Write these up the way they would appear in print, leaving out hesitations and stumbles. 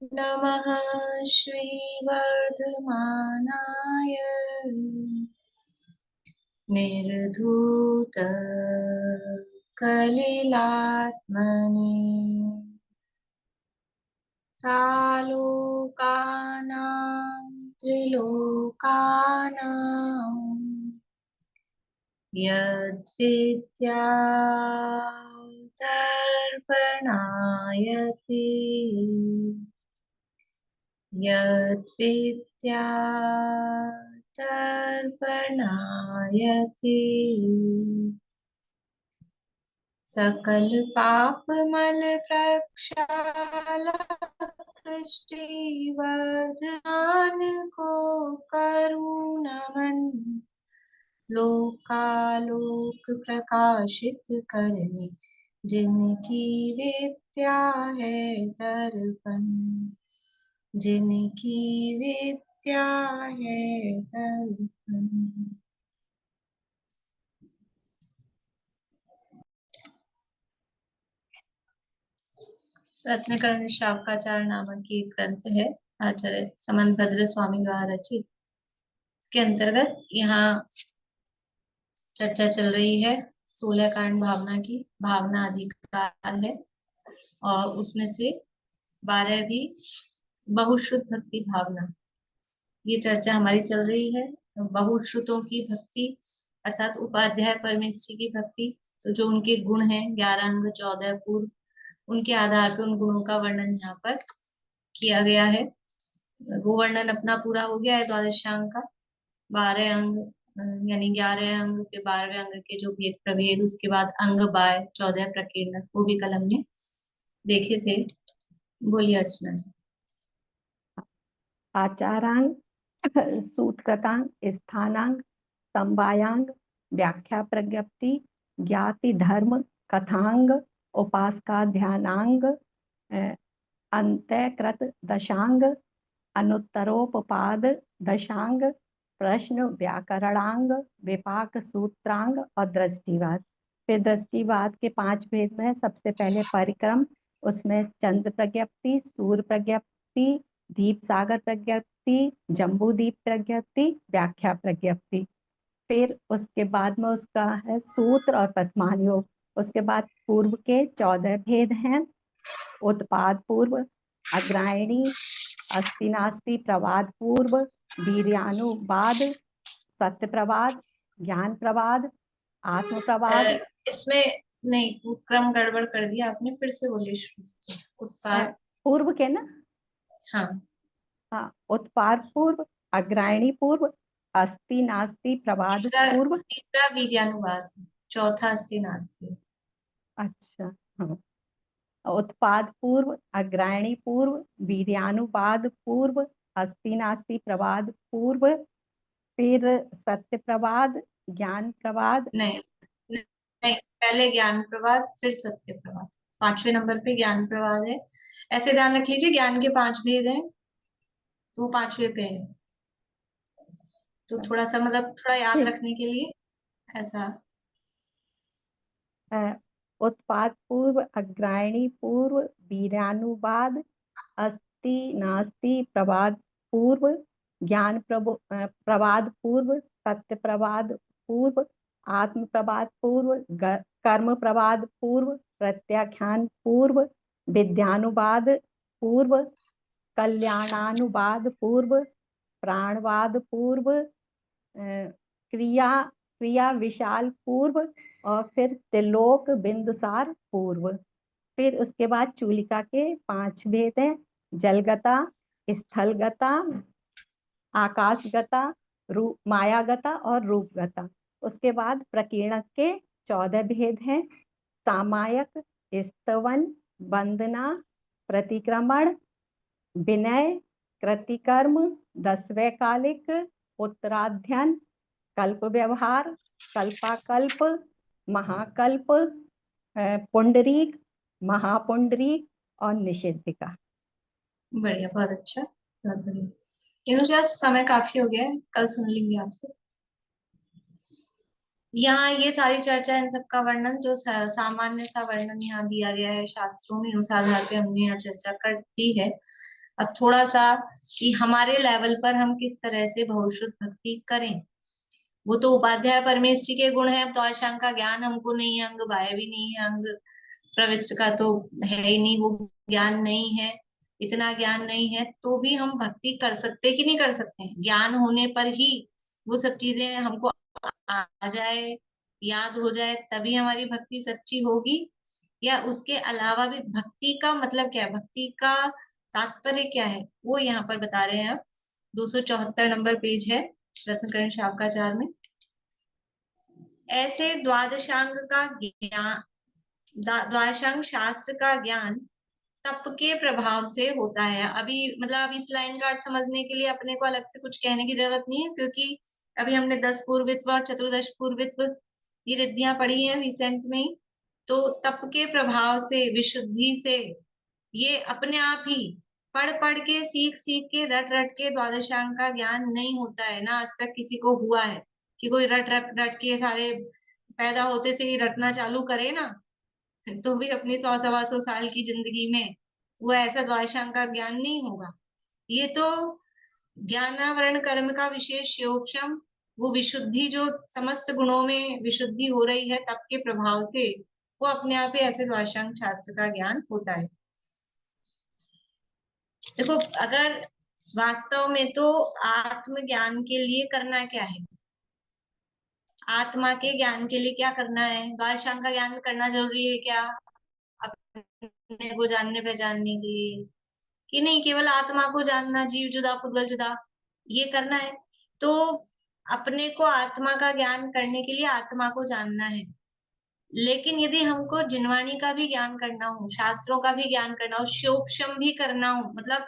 नमः श्रीवर्धमानाय निर्धूतकलिलात्मने सालोकानां त्रिलोकानां यद्विद्यादर्पणायति यद्विद्यादर्पणायति सकल पापमल प्रक्षालक श्रीवर्धमान को करुण मन लोकालोक प्रकाशित करने जिनकी विद्या है दर्पण जिनकी विद्या है दर्पण। रत्नकर्ण शावकाचार्य नामक ये ग्रंथ है, आचार्य समंतभद्र स्वामी द्वारा रचित। इसके अंतर्गत यहाँ चर्चा चल रही है 16 कांड भावना की। भावना अधिकार है और उसमें से 12वीं बहुश्रुत भक्ति भावना, ये चर्चा हमारी चल रही है। बहुश्रुतों की भक्ति अर्थात उपाध्याय परमेश्वरी की भक्ति, तो जो उनके गुण हैं 11 अंग 14 पूर्व, उनके आधार पर उन गुणों का वर्णन यहाँ पर किया गया है। वो वर्णन अपना पूरा हो गया है द्वादशांग का। 12 अंग यानी 11 अंग के 12वें अंग के जो भेद प्रभेद, उसके बाद अंग बाय 14 प्रकीर्णक, वो भी कल हमने देखे थे। बोलिए अर्चना जी। आचारांग सूत्रतांग स्थानांग संवायांग व्याख्या प्रज्ञप्ति ज्ञाति धर्म कथांग उपासका ध्यानांग अंतःकृत दशांग अनुत्तरोपपाद दशांग प्रश्न व्याकरणांग विपाक सूत्रांग और दृष्टिवाद। फिर दृष्टिवाद के 5 भेद में सबसे पहले परिक्रम, उसमें चंद्र प्रज्ञप्ति, सूर्य प्रज्ञप्ति, दीप सागर प्रज्ञप्ति, जम्बू दीप प्रज्ञप्ति, व्याख्या प्रज्ञप्ति। फिर उसके बाद में उसका है सूत्र और प्रथमान योग। उसके बाद पूर्व के 14 भेद हैं। उत्पाद पूर्व, अग्रायणी, अस्ति नास्ति प्रवाद पूर्व, वीर्यानुवाद, सत्य प्रवाद, ज्ञान प्रवाद, आत्म प्रवाद। इसमें नहीं, वो क्रम गड़बड़ कर दिया आपने, फिर से बोलिए शुरू से। उत्पाद पूर्व के ना, हाँ उत्पाद पूर्व, अग्रायणी पूर्व, अस्ति नास्ति प्रवाद पूर्व, तीसरा वीर्यानुवाद, चौथा अस्ति नास्ति। अच्छा हाँ। उत्पाद पूर्व, अग्रायणी पूर्व, वीर्यानुवाद पूर्व, अस्ति नास्ति प्रवाद पूर्व, फिर सत्य प्रवाद, ज्ञान प्रवाद। नहीं नहीं, पहले ज्ञान प्रवाद फिर सत्य प्रवाद। 5वें नंबर पे ज्ञान प्रवाद है। ऐसे ध्यान रख लीजिए, ज्ञान के 5 भेद हैं तो वो 5वें पे है, तो थोड़ा सा मतलब थोड़ा याद रखने के लिए ऐसा। उत्पाद पूर्व, अग्रायणी पूर्व, वीर्यानुवाद, अस्ति नास्ति प्रवाद पूर्व, ज्ञान प्रवाद पूर्व, सत्य प्रवाद पूर्व, आत्म प्रवाद पूर्व, कर्म प्रवाद पूर्व, प्रत्याख्यान पूर्व, विद्यानुवाद पूर्व, कल्याणानुवाद पूर्व, प्राणवाद पूर्व, क्रिया क्रिया विशाल पूर्व, और फिर त्रिलोक बिंदुसार पूर्व। फिर उसके बाद चूलिका के 5 भेद हैं। जलगता, स्थलगता, आकाशगता, मायागता और रूपगता। उसके बाद प्रकीर्णक के 14 भेद हैं। सामायक, स्तवन, वंदना, प्रतिक्रमण, विनय, कृतिकर्म, 10वें कालिक, उत्तराध्ययन, कल्प व्यवहार, कल्पाकल्प, महाकल्प, पुंडरीक, महापुंडरीक और निषेधिका। बढ़िया, बहुत अच्छा, बहुत बढ़िया। मुझे समय काफी हो गया है, कल सुन लेंगे आपसे। यहाँ ये सारी चर्चा, इन सबका वर्णन जो सामान्य सा वर्णन यहाँ दिया गया है शास्त्रों में, उस आधार पे हमने यहाँ चर्चा कर दी है। अब थोड़ा सा कि हमारे लेवल पर हम किस तरह से बहुश्रुत भक्ति करें। वो तो उपाध्याय परमेश जी के गुण है, अब द्वादशांग का ज्ञान हमको नहीं है, अंग बाह्य भी नहीं है, अंग प्रविष्ट का तो है ही नहीं, वो ज्ञान नहीं है, इतना ज्ञान नहीं है, तो भी हम भक्ति कर सकते कि नहीं कर सकते हैं? ज्ञान होने पर ही वो सब चीजें हमको आ जाए, याद हो जाए, तभी हमारी भक्ति सच्ची होगी। या उसके अलावा भी भक्ति का मतलब क्या है, भक्ति का तात्पर्य क्या है, वो यहाँ पर बता रहे हैं। अब 274 नंबर पेज है रत्नकरण शावकाचार में। ऐसे द्वादशांग का ज्ञान, द्वादशांग शास्त्र का ज्ञान तप के प्रभाव से होता है। अभी मतलब अब इस लाइन का अर्थ समझने के लिए अपने को अलग से कुछ कहने की जरूरत नहीं है, क्योंकि अभी हमने 10 पूर्वित्व और चतुर्दश पूर्वित्व ये रिद्धियां पढ़ी हैं रिसेंट में ही। तो तप के प्रभाव से, विशुद्धि से, ये अपने आप ही पढ़ पढ़ के, सीख सीख के, रट रट के द्वादशांग का ज्ञान नहीं होता है ना। आज तक किसी को हुआ है कि कोई रट रट रट के सारे पैदा होते से ही रटना चालू करे ना, तो भी अपनी 100 सवा 100 साल की जिंदगी में वो ऐसा द्वादशांग का ज्ञान नहीं होगा। ये तो ज्ञानावरण कर्म का विशेष योगक्षम, वो विशुद्धि जो समस्त गुणों में विशुद्धि हो रही है तप के प्रभाव से, वो अपने आप ही ऐसे द्वादशांग शास्त्र का ज्ञान होता है। देखो, अगर वास्तव में तो आत्मज्ञान के लिए करना क्या है, आत्मा के ज्ञान के लिए क्या करना है? द्वादशांग का ज्ञान करना जरूरी है क्या अपने को जानने पहचानने के लिए? कि नहीं, केवल आत्मा को जानना, जीव जुदा पुद्गल जुदा, ये करना है? तो अपने को आत्मा का ज्ञान करने के लिए आत्मा को जानना है। लेकिन यदि हमको जिनवाणी का भी ज्ञान करना हो, शास्त्रों का भी ज्ञान करना हो, शोक्षम भी करना हो, मतलब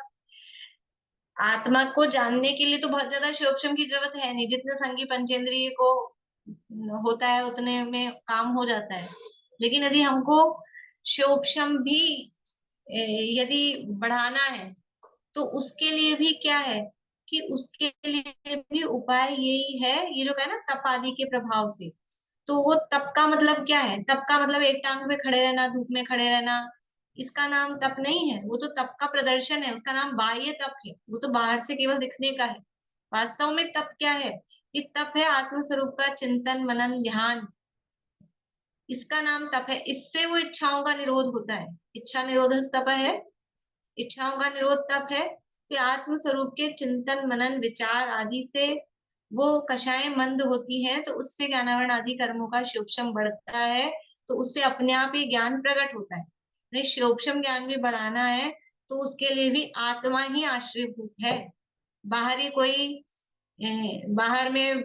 आत्मा को जानने के लिए तो बहुत ज्यादा शोक्षम की जरूरत है नहीं, जितने संगी पंचेंद्रिय को होता है उतने में काम हो जाता है। लेकिन यदि हमको शोक्षम भी यदि बढ़ाना है, तो उसके लिए भी क्या है कि उसके लिए भी उपाय यही है, ये जो है ना तप आदि के प्रभाव से। तो वो तप का मतलब क्या है? तप का मतलब एक टांग पे खड़े रहना, धूप में खड़े रहना, इसका नाम तप नहीं है। वो तो तप का प्रदर्शन है, उसका नाम बाह्य तप है, वो तो बाहर से केवल दिखने का है। वास्तव में तप क्या है? ये तप है आत्म स्वरूप का चिंतन मनन ध्यान, इसका नाम तप है। इससे वो इच्छाओं का निरोध होता है, इच्छा निरोध तप है, इच्छाओं का निरोध तप है। कि आत्म स्वरूप के चिंतन मनन विचार आदि से वो कषाएं मंद होती हैं, तो उससे ज्ञानावरण आदि कर्मों का सूक्ष्म बढ़ता है, तो उससे अपने आप ही ज्ञान प्रकट होता है। नहीं, सूक्ष्म ज्ञान भी बढ़ाना है तो उसके लिए भी आत्मा ही आश्रयभूत है। बाहरी कोई बाहर में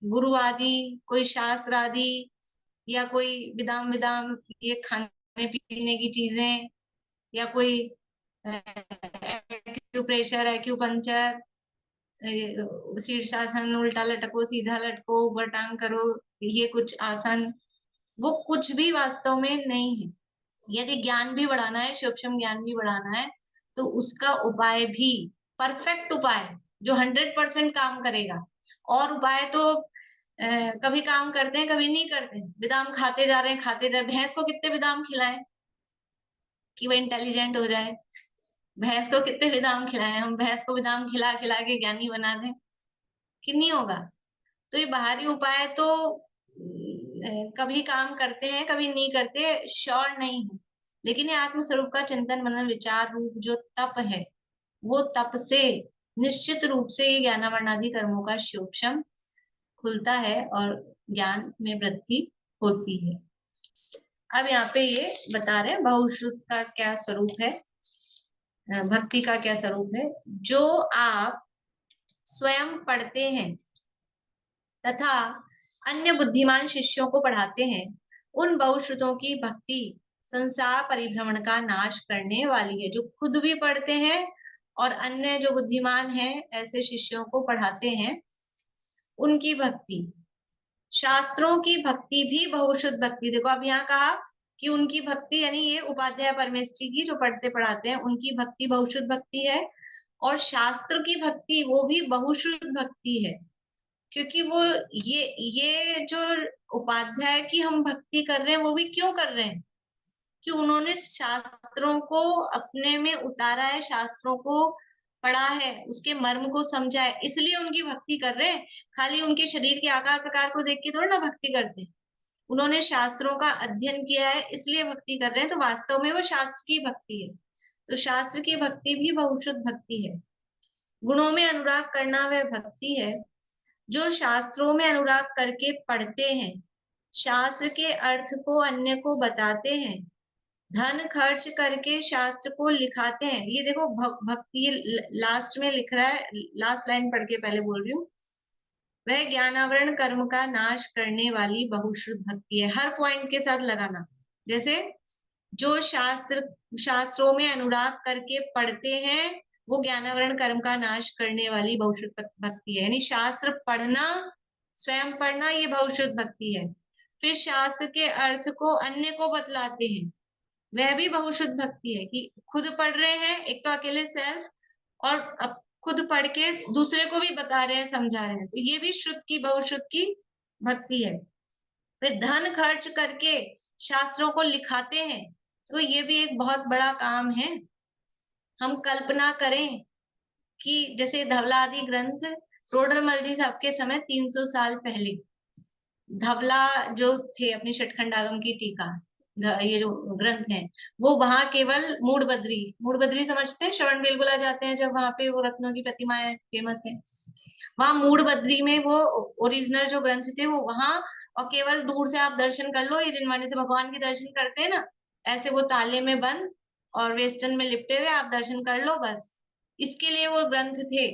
गुरु आदि, कोई शास्त्र आदि, या कोई विदाम विदाम ये खाने पीने की चीजें, या कोई एक्यूप्रेशर, एक्यूपंचर, शीर्षासन, उल्टा लटको, सीधा लटको, ऊपर टांग करो, ये कुछ आसन, वो कुछ भी वास्तव में नहीं है। यदि ज्ञान भी बढ़ाना है, सूक्ष्म ज्ञान भी बढ़ाना है, तो उसका उपाय भी परफेक्ट उपाय जो 100% काम करेगा। और उपाय तो कभी काम करते हैं, कभी नहीं करते हैं। बादाम खाते जा रहे हैं, खाते जा रहे हैं। भैंस को कितने बादाम खिलाएं कि वो इंटेलिजेंट हो जाए? भैंस को कितने बादाम खिलाएं हम? भैंस को बादाम खिला खिला के ज्ञानी बना दें कि नहीं होगा? तो ये बाहरी उपाय तो कभी काम करते हैं, कभी नहीं करते, श्योर नहीं है। लेकिन ये आत्म स्वरूप का चिंतन मनन विचार रूप जो तप है, वो तप से निश्चित रूप से ये ज्ञानावरणादि कर्मों का सूक्ष्म खुलता है और ज्ञान में वृद्धि होती है। अब यहाँ पे ये बता रहे हैं बहुश्रुत का क्या स्वरूप है, भक्ति का क्या स्वरूप है। जो आप स्वयं पढ़ते हैं तथा अन्य बुद्धिमान शिष्यों को पढ़ाते हैं, उन बहुश्रुतों की भक्ति संसार परिभ्रमण का नाश करने वाली है। जो खुद भी पढ़ते हैं और अन्य जो बुद्धिमान हैं ऐसे शिष्यों को पढ़ाते हैं, उनकी भक्ति, शास्त्रों की भक्ति भी बहुश्रुत भक्ति। देखो, अब यहाँ कहा कि उनकी भक्ति, यानी ये उपाध्याय परमेश्वरी की जो पढ़ते पढ़ाते हैं उनकी भक्ति बहुश्रुत भक्ति है, और शास्त्र की भक्ति वो भी बहुश्रुत भक्ति है। क्योंकि वो ये जो उपाध्याय की हम भक्ति कर रहे हैं, वो भी क्यों कर रहे हैं? कि उन्होंने शास्त्रों को अपने में उतारा है, शास्त्रों को पढ़ा है, उसके मर्म को समझा है, इसलिए उनकी भक्ति कर रहे हैं। खाली उनके शरीर के आकार प्रकार को देख के थोड़ा ना भक्ति करते हैं। उन्होंने शास्त्रों का अध्ययन किया है, इसलिए भक्ति कर रहे हैं। तो वास्तव में वो शास्त्र की भक्ति है। तो शास्त्र की भक्ति भी बहुशुद्ध भक्ति है। गुणों में अनुराग करना वह भक्ति है जो शास्त्रों में अनुराग करके पढ़ते हैं, शास्त्र के अर्थ को अन्य को बताते हैं, धन खर्च करके शास्त्र को लिखाते हैं। ये देखो भक्ति लास्ट में लिख रहा है, लास्ट लाइन पढ़ के पहले बोल रही हूँ। वह ज्ञानावरण कर्म का नाश करने वाली बहुश्रुत भक्ति है। हर पॉइंट के साथ लगाना। जैसे जो शास्त्रों में अनुराग करके पढ़ते हैं, वो ज्ञानावरण कर्म का नाश करने वाली बहुश्रुत भक्ति है। यानी शास्त्र पढ़ना, स्वयं पढ़ना, ये बहुश्रुत भक्ति है। फिर शास्त्र के अर्थ को अन्य को बतलाते हैं, वह भी बहुशुद्ध भक्ति है। कि खुद पढ़ रहे हैं, एक तो अकेले सेल्फ, और अब खुद पढ़ के दूसरे को भी बता रहे हैं, समझा रहे हैं, तो ये भी शुद्ध की बहुशुद्ध की भक्ति है। फिर धन खर्च करके शास्त्रों को लिखाते हैं, तो ये भी एक बहुत बड़ा काम है। हम कल्पना करें कि जैसे धवला आदि ग्रंथ टोडरमल जी साहब के समय 300 साल पहले धवला जो थे अपनी शतखंडागम की टीका, ये जो ग्रंथ है, वो वहां केवल मूड बद्री समझते हैं, श्रवण बेलगोला जाते हैं जब वहां पे वो रत्नों की प्रतिमाएं फेमस है, वहां मूड बद्री में वो ओरिजिनल जो ग्रंथ थे वो वहां, और केवल दूर से आप दर्शन कर लो, ये जिनवाने से भगवान के दर्शन करते हैं ना, ऐसे वो ताले में बंद और वेस्टर्न में लिपटे हुए आप दर्शन कर लो बस। इसके लिए वो ग्रंथ थे।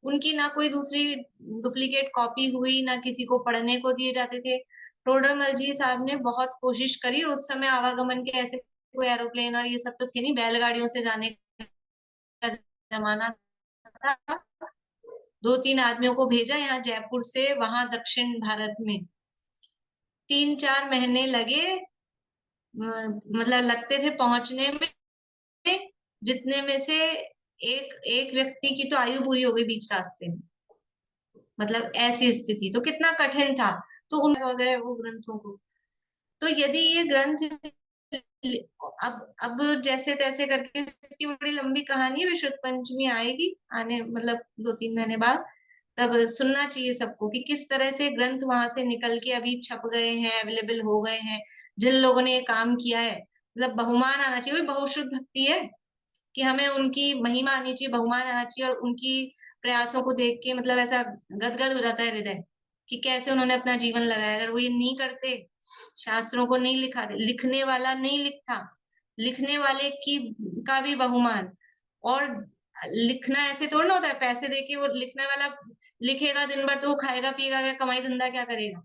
उनकी ना कोई दूसरी डुप्लीकेट कॉपी हुई, ना किसी को पढ़ने को दिए जाते थे। टोडरमल जी साहब ने बहुत कोशिश करी। उस समय आवागमन के ऐसे कोई एरोप्लेन और ये सब तो थे नहीं, बैलगाड़ियों से जाने का जमाना था। 2-3 आदमियों को भेजा यहाँ जयपुर से वहां दक्षिण भारत में, 3-4 महीने लगे, मतलब लगते थे पहुंचने में, जितने में से एक एक व्यक्ति की तो आयु पूरी हो गई बीच रास्ते में। मतलब ऐसी स्थिति, तो कितना कठिन था। तो उन वगैरह वो ग्रंथों को, तो यदि ये ग्रंथ अब जैसे तैसे करके, इसकी बड़ी लंबी कहानी है, विशुद्ध पंचमी आएगी आने मतलब 2-3 महीने बाद, तब सुनना चाहिए सबको कि किस तरह से ग्रंथ वहां से निकल के अभी छप गए हैं, अवेलेबल हो गए हैं। जिन लोगों ने ये काम किया है, मतलब बहुमान आना चाहिए। वही बहुश्रुत भक्ति है कि हमें उनकी महिमा आनी चाहिए, बहुमान आना चाहिए, और उनकी प्रयासों को देख के मतलब ऐसा गदगद हो जाता है हृदय कि कैसे उन्होंने अपना जीवन लगाया। अगर वो ये नहीं करते, शास्त्रों को नहीं लिखाते, लिखने वाला नहीं लिखता, लिखने वाले की का भी बहुमान। और लिखना ऐसे थोड़ा ना होता है पैसे देके वो लिखने वाला लिखेगा दिन भर, तो वो खाएगा पिएगा क्या, कमाई धंधा क्या करेगा।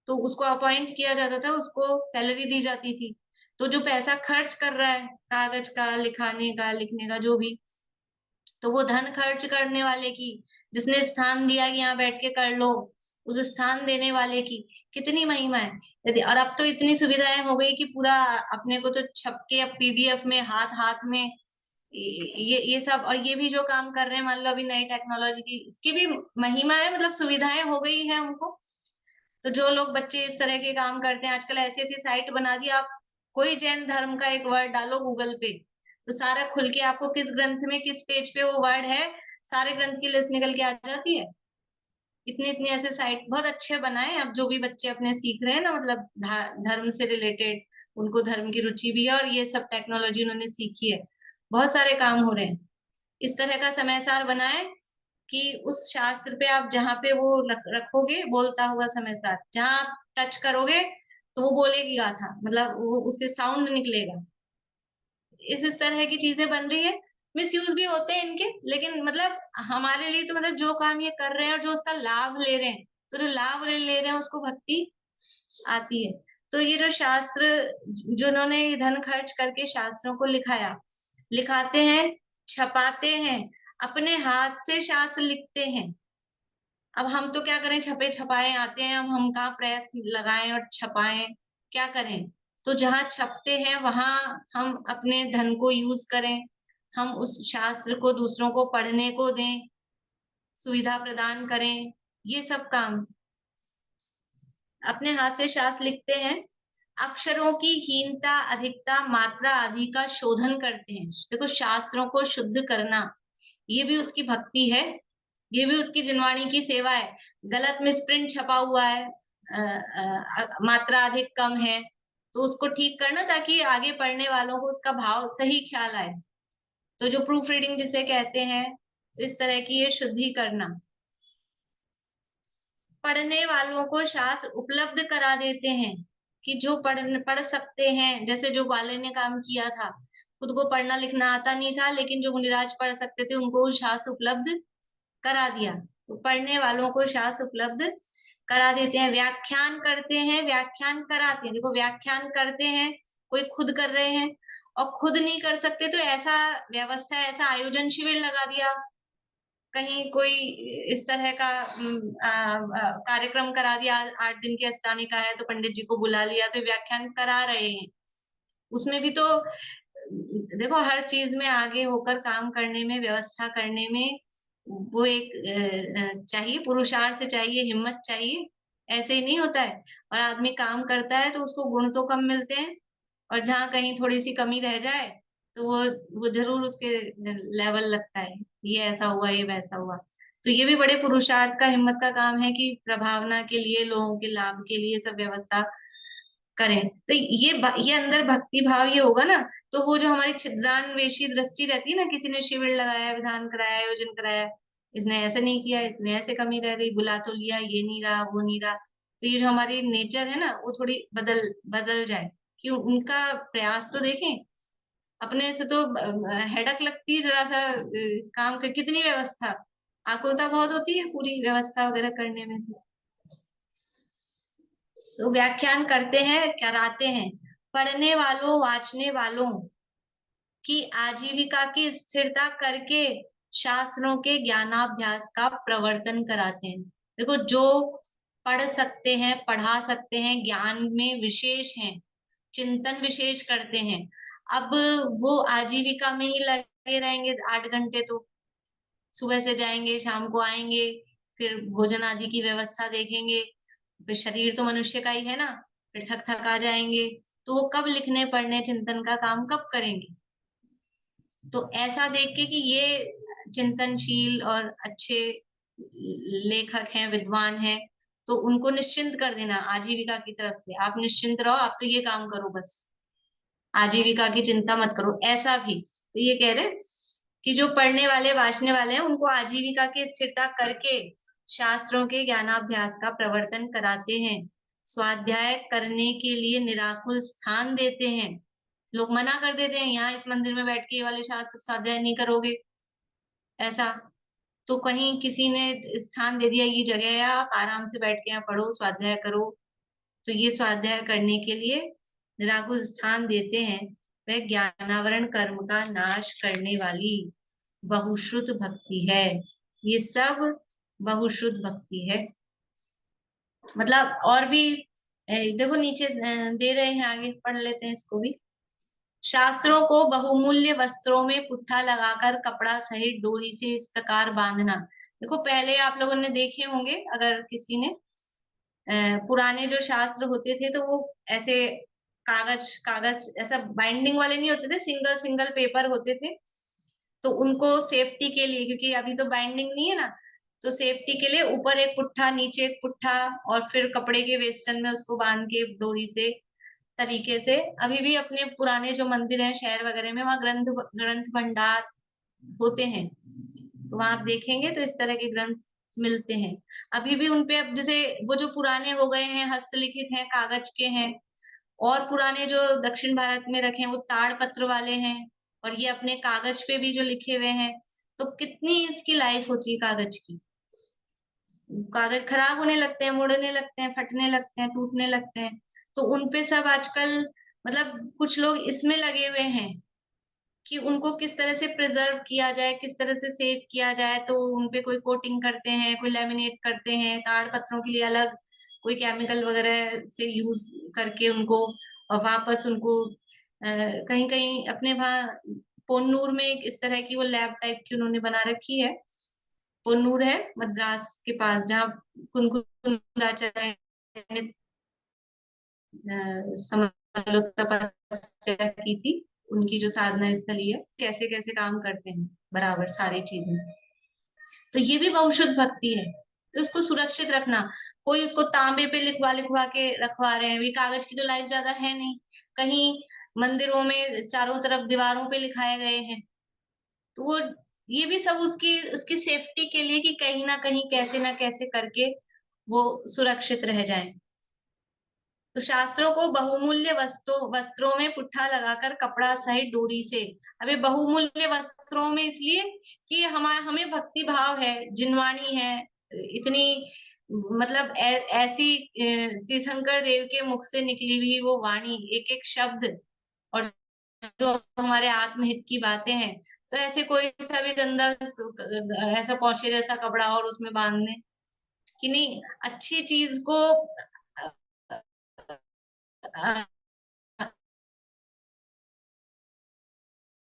तो उसको अपॉइंट किया जाता था, उसको सैलरी दी जाती थी। तो जो पैसा खर्च कर रहा है कागज का, लिखाने का, लिखने का, जो भी, तो वो धन खर्च करने वाले की, जिसने स्थान दिया कि यहाँ बैठ के कर लो, उस स्थान देने वाले की कितनी महिमा है। यदि और अब तो इतनी सुविधाएं हो गई कि पूरा अपने को तो छपके अब पीडीएफ में हाथ हाथ में ये सब, और ये भी जो काम कर रहे हैं, मान लो अभी नई टेक्नोलॉजी की, इसकी भी महिमा है, मतलब सुविधाएं हो गई है हमको। तो जो लोग बच्चे इस तरह के काम करते हैं, आजकल ऐसी ऐसी साइट बना दी, आप कोई जैन धर्म का एक वर्ड डालो गूगल पे, तो सारा खुल के आपको किस ग्रंथ में किस पेज पे वो वर्ड है, सारे ग्रंथ की लिस्ट निकल के आ जाती है। इतने इतने ऐसे साइट बहुत अच्छे बनाए। अब जो भी बच्चे अपने सीख रहे हैं ना, मतलब धर्म से रिलेटेड, उनको धर्म की रुचि भी है और ये सब टेक्नोलॉजी उन्होंने सीखी है, बहुत सारे काम हो रहे हैं। इस तरह का समय सार बनाए कि उस शास्त्र पे आप जहाँ पे वो रखोगे बोलता हुआ समय सार, जहाँ आप टच करोगे तो वो बोलेगी गाथा, मतलब वो उससे साउंड निकलेगा। इस तरह की चीजें बन रही है। मिसयूज भी होते हैं इनके, लेकिन मतलब हमारे लिए तो मतलब जो काम ये कर रहे हैं और जो उसका लाभ ले रहे हैं, तो जो लाभ ले रहे हैं उसको भक्ति आती है। तो ये जो शास्त्र, जिन्होंने धन खर्च करके शास्त्रों को लिखाया, लिखाते हैं, छपाते हैं, अपने हाथ से शास्त्र लिखते हैं। अब हम तो क्या करें, छपे छपाए आते हैं, अब हम कहाँ प्रेस लगाएं और छपाएं, क्या करें। तो जहाँ छपते हैं वहां हम अपने धन को यूज करें, हम उस शास्त्र को दूसरों को पढ़ने को दें, सुविधा प्रदान करें, ये सब काम। अपने हाथ से शास्त्र लिखते हैं, अक्षरों की हीनता, अधिकता, मात्रा आदि का शोधन करते हैं। देखो शास्त्रों को शुद्ध करना, ये भी उसकी भक्ति है, ये भी उसकी जिनवाणी की सेवा है। गलत मिसप्रिंट छपा हुआ है, मात्रा अधिक कम है, तो उसको ठीक करना ताकि आगे पढ़ने वालों को उसका भाव सही ख्याल आए। तो जो प्रूफ रीडिंग जिसे कहते हैं, तो इस तरह की ये शुद्धि करना। पढ़ने वालों को शास्त्र उपलब्ध करा देते हैं कि जो पढ़ सकते हैं, जैसे जो ग्वाले ने काम किया था, खुद को पढ़ना लिखना आता नहीं था, लेकिन जो मुनिराज पढ़ सकते थे उनको शास्त्र उपलब्ध करा दिया। तो पढ़ने वालों को शास्त्र उपलब्ध करा देते हैं। व्याख्यान करते हैं, व्याख्यान कराते हैं। देखो, व्याख्यान करते हैं, कोई खुद कर रहे हैं, और खुद नहीं कर सकते तो ऐसा व्यवस्था, ऐसा आयोजन शिविर लगा दिया, कहीं कोई इस तरह का कार्यक्रम करा दिया, 8 दिन के अष्टानी का है तो पंडित जी को बुला लिया, तो व्याख्यान करा रहे हैं। उसमें भी तो देखो, हर चीज में आगे होकर काम करने में, व्यवस्था करने में वो एक चाहिए, पुरुषार्थ चाहिए, हिम्मत चाहिए। ऐसे ही नहीं होता है। और आदमी काम करता है तो उसको गुण तो कम मिलते हैं, और जहाँ कहीं थोड़ी सी कमी रह जाए तो वो जरूर उसके लेवल लगता है, ये ऐसा हुआ, ये वैसा हुआ। तो ये भी बड़े पुरुषार्थ का, हिम्मत का काम है कि प्रभावना के लिए, लोगों के लाभ के लिए सब व्यवस्था करें। तो ये अंदर भक्ति भाव ये होगा ना, तो वो जो हमारी छिद्रान्वेषी दृष्टि रहती है ना, किसी ने शिविर लगाया, विधान कराया, आयोजन कराया, इसने ऐसे नहीं किया, इसने ऐसे कमी रह गई, बुला तो लिया, ये नहीं रहा, वो नहीं रहा, तो ये जो हमारी नेचर है ना, वो थोड़ी बदल बदल जाए। क्यों, उनका प्रयास तो देखें। अपने से तो हेडक लगती है जरा सा काम कर, कितनी व्यवस्था, आकुलता बहुत होती है पूरी व्यवस्था वगैरह करने में से। तो व्याख्यान करते हैं, कराते हैं। पढ़ने वालों, वाचने वालों की आजीविका की स्थिरता करके शास्त्रों के ज्ञानाभ्यास का प्रवर्तन कराते हैं। देखो, जो पढ़ सकते हैं, पढ़ा सकते हैं, ज्ञान में विशेष हैं, चिंतन विशेष करते हैं, अब वो आजीविका में ही लगे रहेंगे 8 घंटे, तो सुबह से जाएंगे, शाम को आएंगे, फिर भोजन आदि की व्यवस्था देखेंगे, फिर शरीर तो मनुष्य का ही है ना, फिर थक थक आ जाएंगे, तो वो कब लिखने पढ़ने चिंतन का काम कब करेंगे। तो ऐसा देख के कि ये चिंतनशील और अच्छे लेखक हैं, विद्वान हैं, तो उनको निश्चिंत कर देना आजीविका की तरफ से, आप निश्चिंत रहो, आप तो ये काम करो बस, आजीविका की चिंता मत करो, ऐसा भी। तो ये कह रहे कि जो पढ़ने वाले, वाचने वाले हैं, उनको आजीविका की स्थिरता करके शास्त्रों के ज्ञानाभ्यास का प्रवर्तन कराते हैं, स्वाध्याय करने के लिए निराकुल स्थान देते हैं। लोग मना कर देते हैं, यहाँ इस मंदिर में बैठ के ये वाले शास्त्र स्वाध्याय नहीं करोगे, ऐसा। तो कहीं किसी ने स्थान दे दिया, ये जगह है, आप आराम से बैठ के यहाँ पढ़ो, स्वाध्याय करो, तो ये स्वाध्याय करने के लिए निराकुल स्थान देते हैं। वह ज्ञानावरण कर्म का नाश करने वाली बहुश्रुत भक्ति है। ये सब बहुश्रुत भक्ति है। मतलब और भी देखो नीचे दे रहे हैं, आगे पढ़ लेते हैं इसको भी। शास्त्रों को बहुमूल्य वस्त्रों में पुट्ठा लगाकर कपड़ा सहित डोरी से इस प्रकार बांधना। देखो, पहले आप लोगों ने देखे होंगे, अगर किसी ने पुराने जो शास्त्र होते थे तो वो ऐसे कागज कागज ऐसा बाइंडिंग वाले नहीं होते थे, सिंगल सिंगल पेपर होते थे। तो उनको सेफ्टी के लिए, क्योंकि अभी तो बाइंडिंग नहीं है ना, तो सेफ्टी के लिए ऊपर एक पुट्ठा, नीचे एक पुट्ठा, और फिर कपड़े के वेस्टन में उसको बांध के डोरी से तरीके से। अभी भी अपने पुराने जो मंदिर हैं शहर वगैरह में, वहाँ ग्रंथ ग्रंथ भंडार होते हैं, तो वहां आप देखेंगे तो इस तरह के ग्रंथ मिलते हैं। अभी भी उनपे, अब जैसे वो जो पुराने हो गए हैं, हस्तलिखित हैं, कागज के हैं, और पुराने जो दक्षिण भारत में रखे हैं वो ताड़ पत्र वाले हैं, और ये अपने कागज पे भी जो लिखे हुए हैं, तो कितनी इसकी लाइफ होती है कागज की। कागज खराब होने लगते हैं, मुड़ने लगते हैं, फटने लगते हैं, टूटने लगते हैं, तो उनपे सब आजकल, मतलब कुछ लोग इसमें लगे हुए हैं कि उनको किस तरह से प्रिजर्व किया जाए, किस तरह से सेव किया जाए। तो उनपे कोई कोटिंग करते हैं, कोई लेमिनेट करते हैं, ताड़ पत्रों के लिए अलग कोई केमिकल वगैरह से यूज करके उनको, और वापस उनको कहीं कहीं अपने वहाँ पोन्नूर में एक इस तरह की वो लैब टाइप की उन्होंने बना रखी है। पोन्नूर है मद्रास के पास, जहाँ कुनकुंदाचार्य ने तपस्या की थी। उनकी जो साधना स्थली है, कैसे कैसे काम करते हैं बराबर सारी चीजें। तो ये भी बहुशुद्ध भक्ति है। तो उसको सुरक्षित रखना, कोई उसको तांबे पे लिखवा लिखवा के रखवा रहे हैं, अभी कागज की तो लाइफ ज्यादा है नहीं, कहीं मंदिरों में चारों तरफ दीवारों पे लिखाए गए हैं। तो वो ये भी सब उसकी उसकी सेफ्टी के लिए, कि कहीं ना कैसे करके वो सुरक्षित रह जाएं। तो शास्त्रों को बहुमूल्य वस्त्रों में पुट्ठा लगाकर कपड़ा सहित डोरी से। अभी बहुमूल्य वस्त्रों में इसलिए कि हमें भक्ति भाव है, जिनवाणी है इतनी, मतलब ऐसी तीर्थंकर देव के मुख से निकली हुई वो वाणी, एक एक शब्द, और जो हमारे आत्महित की बातें हैं। तो ऐसे कोई सा भी गंदा ऐसा पौशे जैसा कपड़ा और उसमें बांधने कि नहीं, अच्छी चीज को अ,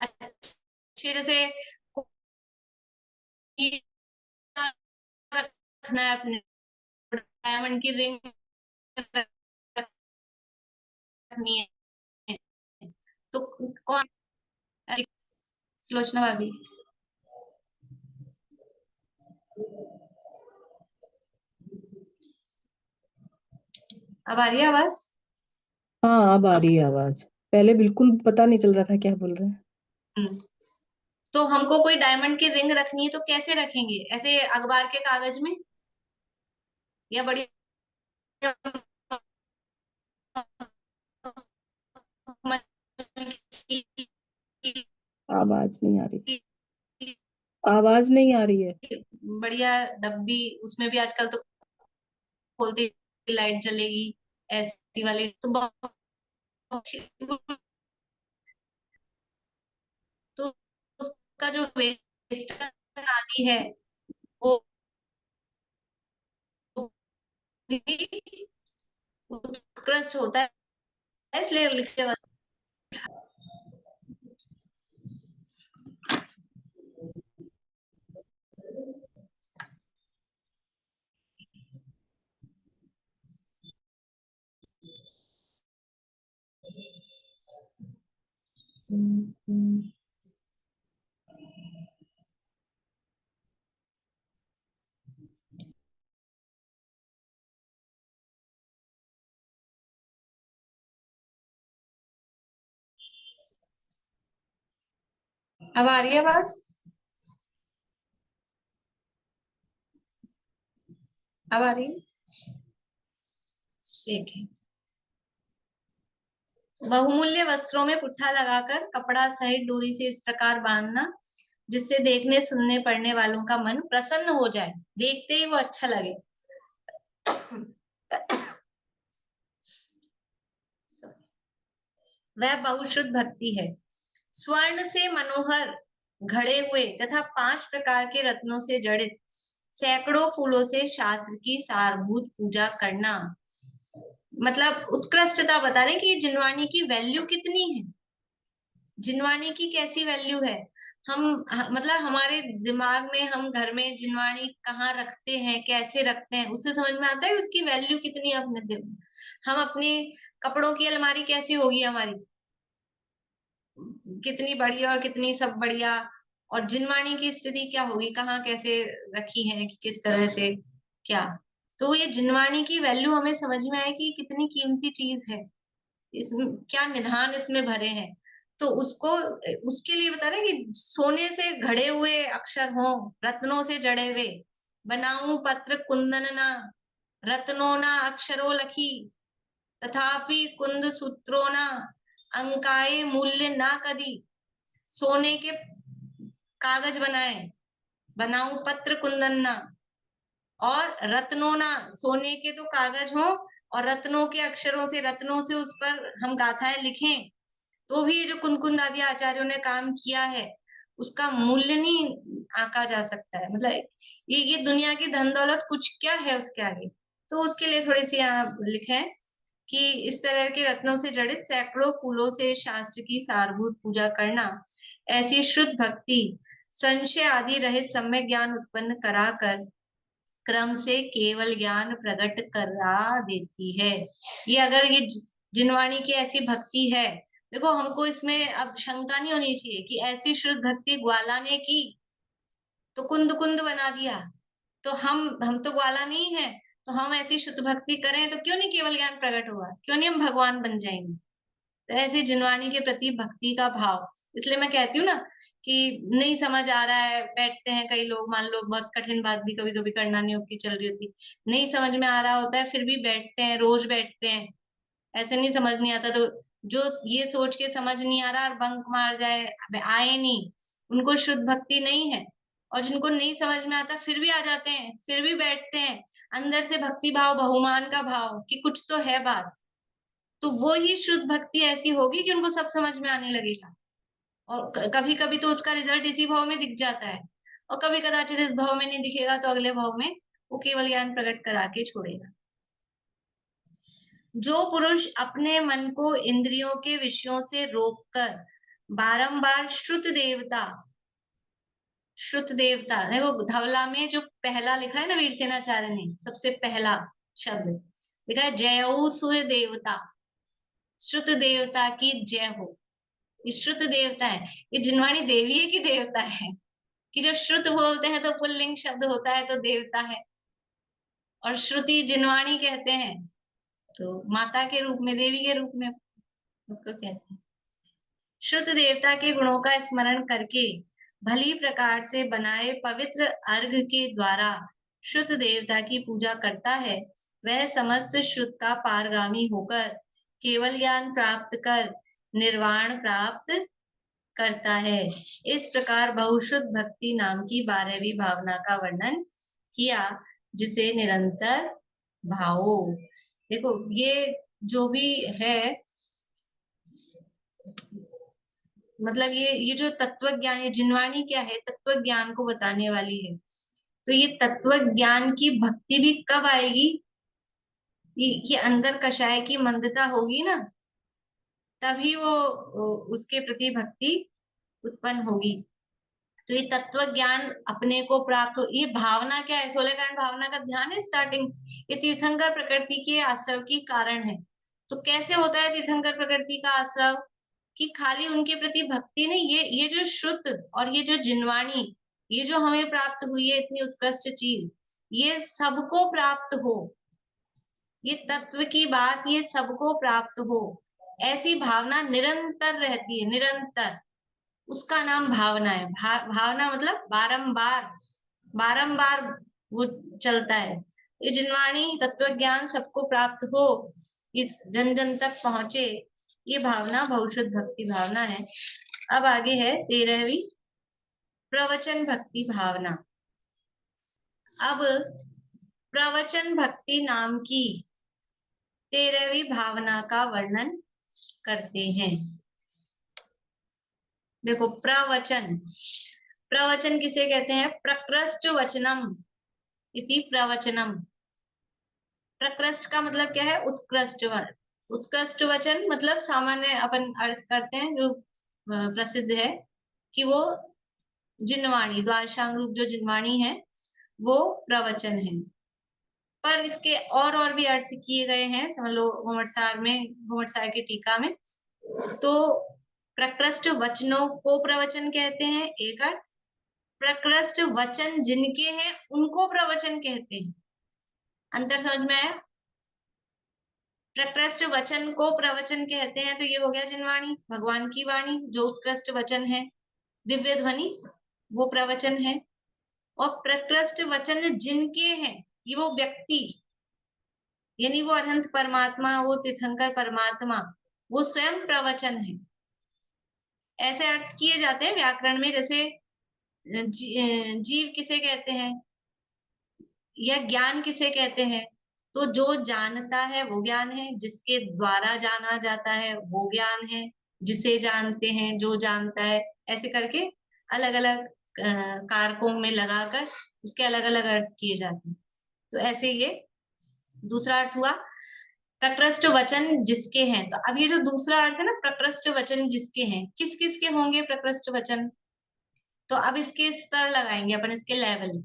अच्छे जैसे रखना है अपने, डायमंड की रिंग रखनी है, तो कौन, सुलोचना भाभी, अब आ रही है आवाज? हाँ अब आ रही है आवाज, पहले बिल्कुल पता नहीं चल रहा था क्या बोल रहे हैं। हम्म। तो हमको कोई डायमंड की रिंग रखनी है तो कैसे रखेंगे? ऐसे अखबार के कागज में, या बड़ी आवाज नहीं आ रही, आवाज नहीं आ रही है। बढ़िया डब्बी, उसमें भी आजकल तो खोलते ही लाइट जलेगी, ऐसी वाली तो बहुत अच्छी। तो उसका जो वेस्ट आदि है वो भी उत्कृष्ट होता है, इसलिए लिखे बस। अब आ रही है बस, अब आ रही है, ठीक है। बहुमूल्य वस्त्रों में पुट्ठा लगाकर कपड़ा सहित डोरी से इस प्रकार बांधना, जिससे देखने सुनने पढ़ने वालों का मन प्रसन्न हो जाए, देखते ही वो अच्छा लगे। वह बहुश्रुत भक्ति है। स्वर्ण से मनोहर घड़े हुए तथा 5 प्रकार के रत्नों से जड़ित सैकड़ों फूलों से शास्त्र की सारभूत पूजा करना। मतलब उत्कृष्टता बता रहे कि जिनवाणी की वैल्यू कितनी है, जिनवाणी की कैसी वैल्यू है। मतलब हमारे दिमाग में हम घर में जिनवाणी कहाँ रखते हैं, कैसे रखते हैं, उससे समझ में आता है उसकी वैल्यू कितनी है अपने दिल में। हम अपने कपड़ों की अलमारी कैसी होगी हमारी, कितनी बढ़िया और कितनी सब बढ़िया, और जिनवाणी की स्थिति क्या होगी, कहाँ कैसे रखी है, कि किस तरह से क्या। तो ये जिनवाणी की वैल्यू हमें समझ में आए कि कितनी कीमती चीज है, इसमें क्या निधान इसमें भरे हैं। तो उसको, उसके लिए बता रहे हैं कि सोने से घड़े हुए अक्षर हो, रत्नों से जड़े हुए, बनाऊं पत्र कुंदन ना, रत्नों ना अक्षरों लखी, तथापि कुंद सूत्रों ना, अंकाए मूल्य ना कदी। सोने के कागज बनाए, बनाऊं पत्र कुंदन ना, और रत्नों ना, सोने के तो कागज हो, और रत्नों के अक्षरों से, रत्नों से उस पर हम गाथाएं लिखें, तो भी ये जो कुंद आदि आचार्यों ने काम किया है उसका मूल्य नहीं आंका जा सकता है। मतलब ये दुनिया की धन दौलत कुछ क्या है उसके आगे। तो उसके लिए थोड़ी सी यहाँ लिखे हैं कि इस तरह के रत्नों से जड़ित सैकड़ों फूलों से शास्त्र की सारभूत पूजा करना, ऐसी शुद्ध भक्ति संशय आदि रहित सम्यक ज्ञान उत्पन्न कराकर क्रम से केवल ज्ञान प्रकट करा देती है। ये अगर ये जिनवाणी की ऐसी भक्ति है देखो हमको इसमें अब शंका नहीं होनी चाहिए कि ऐसी शुद्ध भक्ति ग्वाला ने की तो कुंद कुंद बना दिया, तो हम तो ग्वाला नहीं है, तो हम ऐसी शुद्ध भक्ति करें तो क्यों नहीं केवल ज्ञान प्रकट होगा, क्यों नहीं हम भगवान बन जाएंगे। तो ऐसे जिनवाणी के प्रति भक्ति का भाव, इसलिए मैं कहती हूँ ना कि नहीं समझ आ रहा है, बैठते हैं कई लोग, मान लो बहुत कठिन बात भी कभी कभी करना नहीं होती चल रही होती, नहीं समझ में आ रहा होता है, फिर भी बैठते हैं, रोज बैठते हैं, ऐसे नहीं समझ नहीं आता तो जो ये सोच के समझ नहीं आ रहा और बंक मार जाए, अब आए नहीं, उनको शुद्ध भक्ति नहीं है। और जिनको नहीं समझ में आता फिर भी आ जाते हैं, फिर भी बैठते हैं, अंदर से भक्ति भाव, बहुमान का भाव कि कुछ तो है बात, तो वो ही शुद्ध भक्ति ऐसी होगी कि उनको सब समझ में आने लगेगा। और कभी कभी तो उसका रिजल्ट इसी भाव में दिख जाता है, और कभी कदाचित इस भाव में नहीं दिखेगा तो अगले भाव में वो केवल ज्ञान प्रकट करा के छोड़ेगा। जो पुरुष अपने मन को इंद्रियों के विषयों से रोककर बारंबार श्रुत देवता देखो धवला में जो पहला लिखा है ना वीरसेनाचार्य ने, सबसे पहला शब्द लिखा है जयऊ सुय देवता, श्रुत देवता की जय हो। ये श्रुत देवता है, ये जिनवाणी देवी है कि देवता है, कि जब श्रुत बोलते हैं तो पुल्लिंग शब्द होता है तो देवता है, और श्रुति जिनवाणी कहते हैं तो माता के रूप में, देवी के रूप में उसको कहते हैं। श्रुत देवता के गुणों का स्मरण करके भली प्रकार से बनाए पवित्र अर्घ के द्वारा श्रुत देवता की पूजा करता है, वह समस्त श्रुत का पारगामी होकर केवल ज्ञान प्राप्त कर निर्वाण प्राप्त करता है। इस प्रकार बहुशुद्ध भक्ति नाम की 12वीं भावना का वर्णन किया, जिसे निरंतर भावो। देखो ये जो भी है, मतलब ये जो तत्व ज्ञान, ये जिनवाणी क्या है, तत्व ज्ञान को बताने वाली है। तो ये तत्व ज्ञान की भक्ति भी कब आएगी, ये अंदर कषाय की मंदता होगी ना, तभी वो उसके प्रति भक्ति उत्पन्न होगी। तो ये तत्व ज्ञान अपने को प्राप्त हो, ये भावना क्या है, 16 कारण भावना का ध्यान है स्टार्टिंग, ये तीर्थंकर प्रकृति के आश्रव की कारण है। तो कैसे होता है तीर्थंकर प्रकृति का आश्रव, कि खाली उनके प्रति भक्ति नहीं, ये जो शुद्ध और ये जो जिनवाणी, ये जो हमें प्राप्त हुई है इतनी उत्कृष्ट चीज, ये सबको प्राप्त हो, ये तत्व की बात ये सबको प्राप्त हो, ऐसी भावना निरंतर रहती है, निरंतर, उसका नाम भावना है। भावना मतलब बारंबार, बारंबार वो चलता है। ये जिनवाणी तत्व ज्ञान सबको प्राप्त हो, इस जन जन तक पहुंचे, ये भावना बहुशुद्ध भक्ति भावना है। अब आगे है 13वीं प्रवचन भक्ति भावना। अब प्रवचन भक्ति नाम की 13वीं भावना का वर्णन करते हैं। देखो प्रवचन, प्रवचन किसे कहते हैं, प्रकृष्ट वचनम इति प्रवचनम। प्रकृष्ट का मतलब क्या है, उत्कृष्ट। उत्कृष्ट वचन मतलब सामान्य अपन अर्थ करते हैं जो प्रसिद्ध है, कि वो जिनवाणी, द्वादशांग रूप जो जिनवाणी है वो प्रवचन है। पर इसके और भी अर्थ किए गए हैं, समझ लो घुमटसार में, घुमटसार की टीका में। तो प्रकृष्ट वचनों को प्रवचन कहते हैं एक अर्थ, प्रकृष्ट वचन जिनके हैं उनको प्रवचन कहते हैं। अंतर समझ में आया, प्रकृष्ट वचन को प्रवचन कहते हैं तो ये हो गया जिनवाणी, भगवान की वाणी जो उत्कृष्ट वचन है, दिव्य ध्वनि, वो प्रवचन है। और प्रकृष्ट वचन जिनके हैं, ये वो व्यक्ति, यानी वो अनंत परमात्मा, वो तीर्थंकर परमात्मा, वो स्वयं प्रवचन है। ऐसे अर्थ किए जाते हैं व्याकरण में, जैसे जीव किसे कहते हैं या ज्ञान किसे कहते हैं, तो जो जानता है वो ज्ञान है, जिसके द्वारा जाना जाता है वो ज्ञान है, जिसे जानते हैं जो जानता है, ऐसे करके अलग अलग कारकों में लगाकर उसके अलग अलग अर्थ किए जाते हैं। तो ऐसे ये दूसरा अर्थ हुआ प्रकृष्ट वचन जिसके हैं। तो अब ये जो दूसरा अर्थ है ना, प्रकृष्ट वचन जिसके हैं, किस किस के होंगे प्रकृष्ट वचन, तो अब इसके स्तर लगाएंगे अपन, इसके लेवल।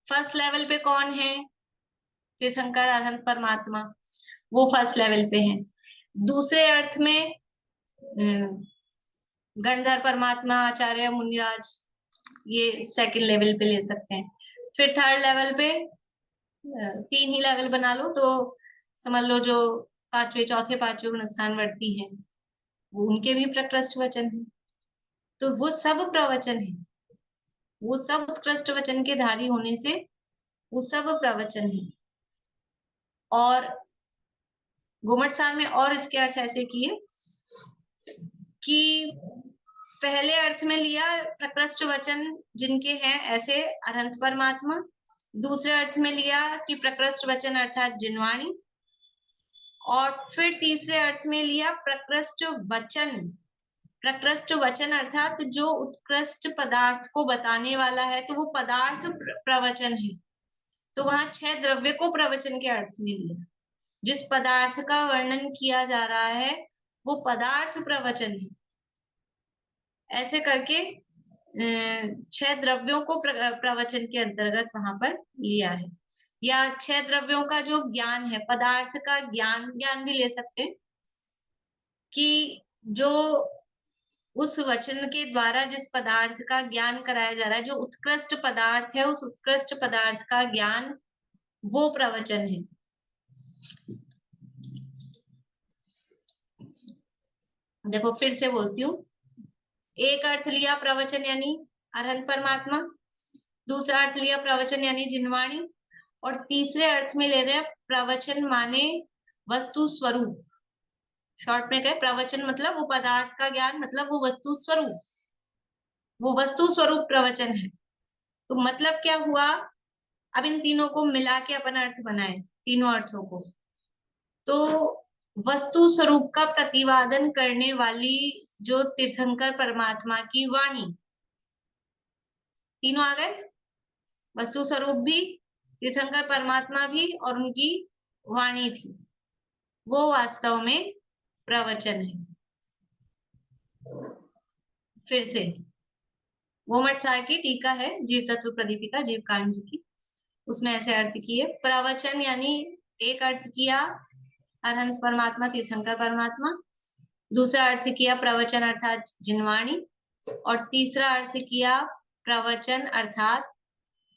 फर्स्ट लेवल पे कौन है, तीर्थंकर अनंत परमात्मा, वो फर्स्ट लेवल पे है। दूसरे अर्थ में गणधर परमात्मा, आचार्य, मुनिराज, ये सेकंड लेवल पे ले सकते हैं। फिर थर्ड लेवल पे 3 ही लेवल बना लो तो समझ लो जो पांचवे, चौथे, पांचवे गुणस्थान वर्ती हैं वो उनके भी प्रकृष्ट वचन है। तो वो सब प्रवचन है, वो सब उत्कृष्ट वचन के धारी होने से वो सब प्रवचन है। और घुमट सार में और इसके अर्थ ऐसे किए कि पहले अर्थ में लिया प्रकृष्ट वचन जिनके हैं ऐसे अनंत परमात्मा, दूसरे अर्थ में लिया कि प्रकृष्ट वचन अर्थात जिनवाणी, और फिर तीसरे अर्थ में लिया प्रकृष्ट वचन। प्रकृष्ट वचन अर्थात जो उत्कृष्ट पदार्थ को बताने वाला है, तो वो पदार्थ प्रवचन है। तो वहां 6 द्रव्य को प्रवचन के अर्थ में लिया। जिस पदार्थ का वर्णन किया जा रहा है वो पदार्थ प्रवचन है। ऐसे करके 6 द्रव्यों को प्रवचन के अंतर्गत वहां पर लिया है। या 6 द्रव्यों का जो ज्ञान है, पदार्थ का ज्ञान भी ले सकते हैं कि जो उस वचन के द्वारा जिस पदार्थ का ज्ञान कराया जा रहा है, जो उत्कृष्ट पदार्थ है, उस उत्कृष्ट पदार्थ का ज्ञान वो प्रवचन है। देखो फिर से बोलती हूँ, एक अर्थ लिया प्रवचन यानी अरहंत परमात्मा, दूसरा अर्थ लिया प्रवचन यानी जिनवाणी, और तीसरे अर्थ में ले रहे हैं प्रवचन माने वस्तु स्वरूप। शॉर्ट में कहे प्रवचन मतलब वो पदार्थ का ज्ञान, मतलब वो वस्तु स्वरूप, वो वस्तु स्वरूप प्रवचन है। तो मतलब क्या हुआ, अब इन तीनों को मिला के अपन अर्थ बनाए, तीनों अर्थों को। तो वस्तु स्वरूप का प्रतिपादन करने वाली जो तीर्थंकर परमात्मा की वाणी, तीनों आ गए, वस्तु स्वरूप भी, तीर्थंकर परमात्मा भी और उनकी वाणी भी, वो वास्तव में प्रवचन है। फिर से गोमट सार की टीका है जीव तत्व प्रदीपिका जीव कांड जी की, उसमें ऐसे अर्थ किए। प्रवचन यानी एक अर्थ किया अरहंत परमात्मा, तीर्थंकर परमात्मा, दूसरा अर्थ किया प्रवचन अर्थात जिनवाणी, और तीसरा अर्थ किया प्रवचन अर्थात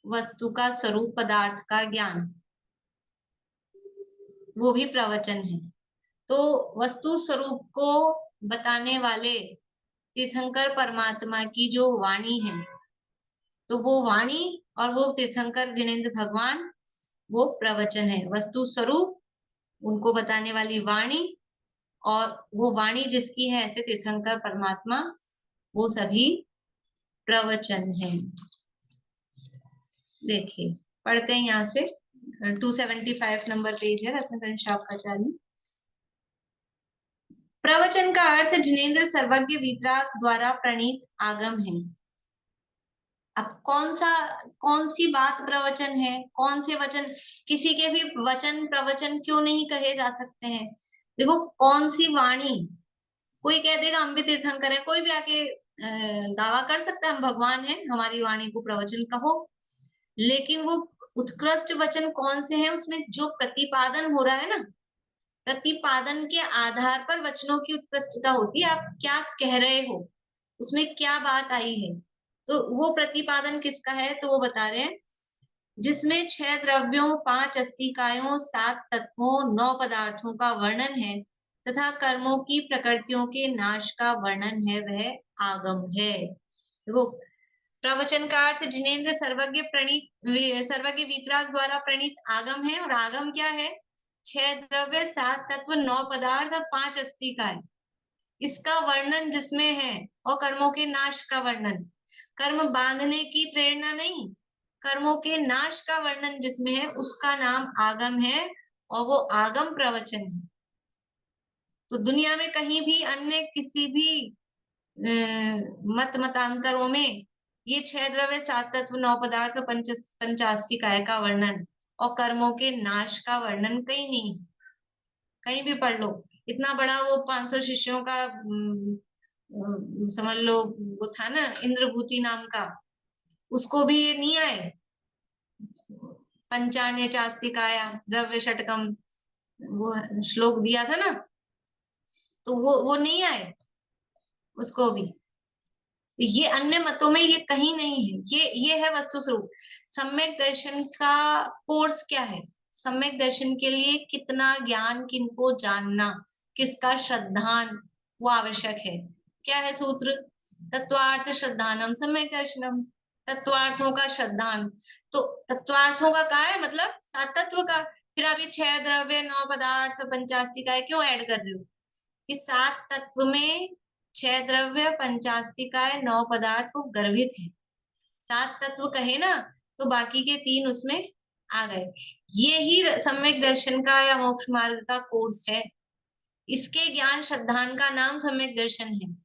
वस्तु का स्वरूप, पदार्थ का ज्ञान, वो भी प्रवचन है। तो वस्तु स्वरूप को बताने वाले तीर्थंकर परमात्मा की जो वाणी है, तो वो वाणी और वो तीर्थंकर जिनेंद्र भगवान वो प्रवचन है। वस्तु स्वरूप उनको बताने वाली वाणी, और वो वाणी जिसकी है ऐसे तीर्थंकर परमात्मा, वो सभी प्रवचन है। देखिए पढ़ते हैं यहाँ से, 275 नंबर पेज है रत्नकरण शावकाचार्य। प्रवचन का अर्थ जिनेंद्र सर्वज्ञ वीतराग द्वारा प्रणीत आगम है। अब कौन सी बात प्रवचन है, कौन से वचन, किसी के भी वचन प्रवचन क्यों नहीं कहे जा सकते हैं। देखो कौन सी वाणी, कोई कह देगा हम भी तीर्थंकर है, कोई भी आके दावा कर सकता है हम भगवान हैं, हमारी वाणी को प्रवचन कहो। लेकिन वो उत्कृष्ट वचन कौन से हैं, उसमें जो प्रतिपादन हो रहा है ना, प्रतिपादन के आधार पर वचनों की उत्कृष्टता होती है। आप क्या कह रहे हो, उसमें क्या बात आई है, तो वो प्रतिपादन किसका है, तो वो बता रहे हैं जिसमें 6 द्रव्यों, 5 अस्तिकायों, 7 तत्वों, 9 पदार्थों का वर्णन है तथा कर्मों की प्रकृतियों के नाश का वर्णन है, वह आगम है। देखो प्रवचन का अर्थ जिनेंद्र सर्वज्ञ वीतराग द्वारा प्रणीत आगम है। और आगम क्या है, 6 द्रव्य, 7 तत्व, 9 पदार्थ और 5 अस्तिकाएं, इसका वर्णन जिसमें है, और कर्मों के नाश का वर्णन, कर्म बांधने की प्रेरणा नहीं, कर्मों के नाश का वर्णन जिसमें है, उसका नाम आगम है, और वो आगम प्रवचन है। तो दुनिया में कहीं भी अन्य किसी भी मतांतरों में ये 6 द्रव्य, 7 तत्व, 9 पदार्थ और 85 काय का वर्णन और कर्मों के नाश का वर्णन कहीं नहीं है। कहीं भी पढ़ लो, इतना बड़ा वो 500 शिष्यों का समझ लो वो था ना इंद्रभूति नाम का, उसको भी ये नहीं आए पंचान्य चास्तिकाया द्रव्य षटकम, वो श्लोक दिया था ना, तो वो नहीं आए। उसको भी। ये अन्य मतों में ये कहीं नहीं है, ये है वस्तु स्वरूप। सम्यक दर्शन का कोर्स क्या है? सम्यक दर्शन के लिए कितना ज्ञान, किनको जानना, किसका श्रद्धान वो आवश्यक है। क्या है सूत्र? तत्वार्थ श्रद्धानम सम्यक दर्शनम। तत्वार्थों का श्रद्धान। तो तत्वार्थों का क्या है मतलब? सात तत्व का। फिर आप ये 6 द्रव्य, 9 पदार्थ, 85 का क्यों ऐड कर रहे हो? इस 7 तत्व में 6 द्रव्य, 85 का 9 पदार्थ वो गर्भित है। 7 तत्व कहे ना, तो बाकी के 3 उसमें आ गए। ये ही सम्यक दर्शन का या मोक्ष मार्ग का कोर्स है। इसके ज्ञान श्रद्धान का नाम सम्यक दर्शन है।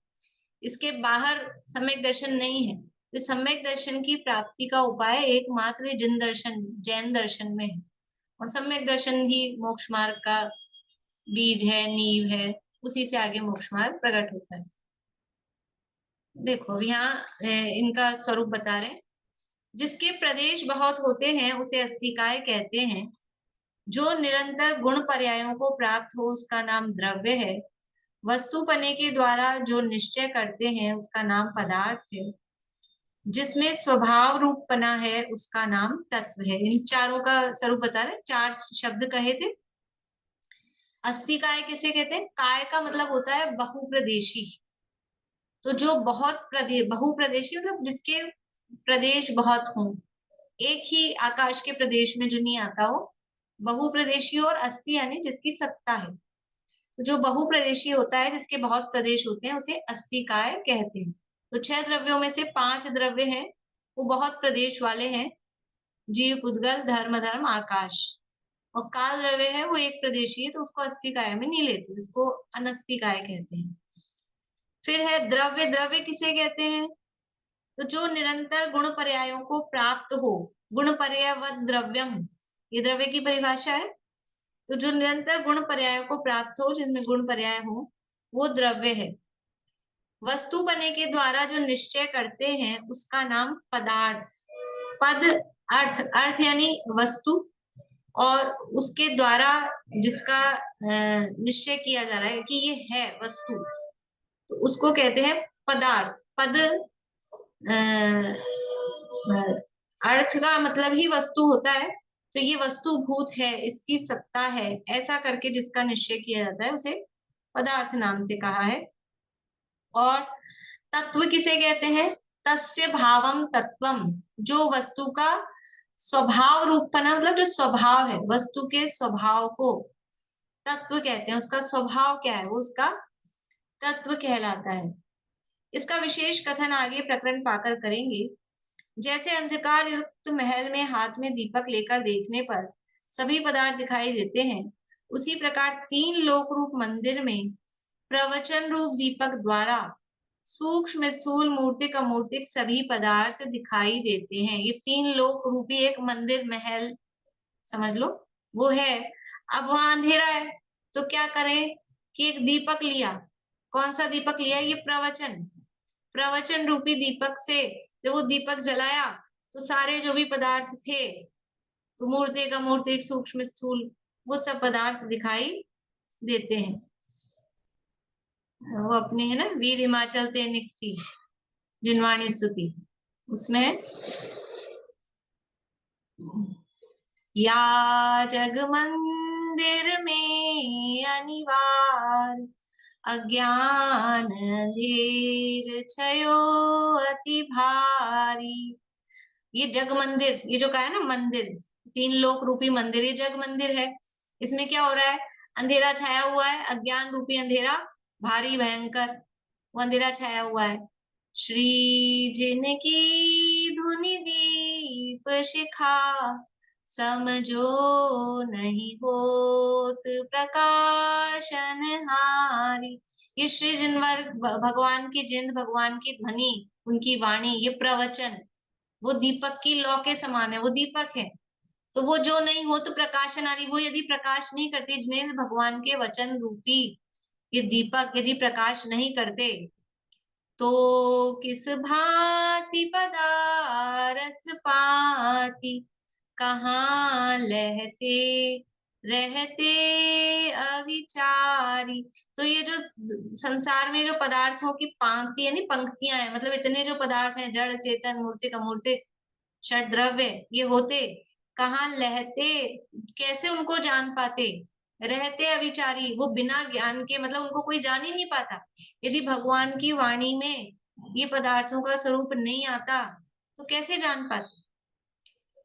इसके बाहर सम्यक दर्शन नहीं है। तो सम्यक दर्शन की प्राप्ति का उपाय एकमात्र जिन दर्शन, जैन दर्शन में है। और सम्यक दर्शन ही मोक्ष मार्ग का बीज है, नींव है। उसी से आगे मोक्ष मार्ग प्रकट होता है। देखो यहाँ इनका स्वरूप बता रहे हैं। जिसके प्रदेश बहुत होते हैं उसे अस्तिकाय कहते हैं। जो निरंतर गुण पर्यायों को प्राप्त हो उसका नाम द्रव्य है। वस्तुपने के द्वारा जो निश्चय करते हैं उसका नाम पदार्थ है। जिसमें स्वभाव रूपपना है उसका नाम तत्व है। इन चारों का स्वरूप बता रहे, 4 शब्द कहे थे। अस्तिकाय किसे कहते हैं? काय का मतलब होता है बहुप्रदेशी। तो जो बहुत बहुप्रदेशी मतलब जिसके प्रदेश बहुत हों, एक ही आकाश के प्रदेश में जो नहीं आता हो, बहुप्रदेशी। और अस्थि यानी जिसकी सत्ता है। तो जो बहुप्रदेशी होता है, जिसके बहुत प्रदेश होते हैं, उसे अस्तिकाय कहते हैं। तो 6 द्रव्यों में से 5 द्रव्य हैं, वो बहुत प्रदेश वाले हैं। जीव, पुद्गल, धर्म, धर्म, आकाश। और काल द्रव्य है वो एक प्रदेशी है, तो उसको अस्तिकाय में नहीं लेते, उसको अनस्तिकाय कहते हैं। फिर है द्रव्य। द्रव्य किसे कहते हैं? तो जो निरंतर गुण पर्यायों को प्राप्त हो। गुण पर्यायवद द्रव्यम, ये द्रव्य की परिभाषा है। तो जो निरंतर गुण पर्यायों को प्राप्त हो, जिनमें गुण पर्याय हो, वो द्रव्य है। वस्तु बने के द्वारा जो निश्चय करते हैं उसका नाम पदार्थ। पद अर्थ, अर्थ यानी वस्तु, और उसके द्वारा जिसका निश्चय किया जा रहा है कि ये है वस्तु, तो उसको कहते हैं पदार्थ। पद अर्थ का मतलब ही वस्तु होता है। तो ये वस्तुभूत है, इसकी सत्ता है, ऐसा करके जिसका निश्चय किया जाता है उसे पदार्थ नाम से कहा है। और तत्व किसे कहते हैं? तस्य भावम तत्वम। जो वस्तु का स्वभाव रूपपना मतलब जो स्वभाव है, वस्तु के स्वभाव को तत्व कहते हैं। उसका स्वभाव क्या है वो उसका तत्व कहलाता है। इसका विशेष कथन आगे प्रकरण पाकर करेंगे। जैसे अंधकार युक्त महल में हाथ में दीपक लेकर देखने पर सभी पदार्थ दिखाई देते हैं, उसी प्रकार 3 लोक रूप मंदिर में प्रवचन रूप दीपक द्वारा सूक्ष्म स्थूल मूर्तिक अमूर्तिक सभी पदार्थ दिखाई देते हैं। ये 3 लोक रूपी एक मंदिर, महल समझ लो, वो है। अब वहां अंधेरा है, तो क्या करें कि एक दीपक लिया। कौन सा दीपक लिया? ये प्रवचन। प्रवचन रूपी दीपक से जब वो दीपक जलाया, तो सारे जो भी पदार्थ थे, तो मूर्तिक अमूर्तिक सूक्ष्म स्थूल, वो सब पदार्थ दिखाई देते हैं। वो अपने है ना वीर हिमाचल ते निकसी जिनवाणी स्तुति, उसमें है, या जग मंदिर में अनिवार अज्ञान अंधेर छयो अति भारी। ये जग मंदिर, ये जो कहा है ना मंदिर, 3 लोक रूपी मंदिर, ये जग मंदिर है। इसमें क्या हो रहा है? अंधेरा छाया हुआ है, अज्ञान रूपी अंधेरा, भारी भयंकर वो अंधेरा छाया हुआ है। श्री जिनकी धुनि दीप शिखा समझो नहीं होत प्रकाशन हारी। ये श्री जिनवर भगवान की जिंद, भगवान की ध्वनि, उनकी वाणी, ये प्रवचन, वो दीपक की लौ के समान है, वो दीपक है। तो वो जो नहीं हो तो प्रकाशन आदि, वो यदि प्रकाश नहीं करती, जिन्हें भगवान के वचन रूपी ये दीपक यदि प्रकाश नहीं करते, तो किस भांति पदारथ पाती कहाँ लहते रहते अविचारी। तो ये जो संसार में जो पदार्थों की पांक्ति यानी पंक्तियां हैं, मतलब इतने जो पदार्थ हैं, जड़ चेतन मूर्तिक अमूर्तिक षड द्रव्य, ये होते कहाँ लहते, कैसे उनको जान पाते? रहते अविचारी, वो बिना ज्ञान के, मतलब उनको कोई जान ही नहीं पाता। यदि भगवान की वाणी में ये पदार्थों का स्वरूप नहीं आता तो कैसे जान पाते?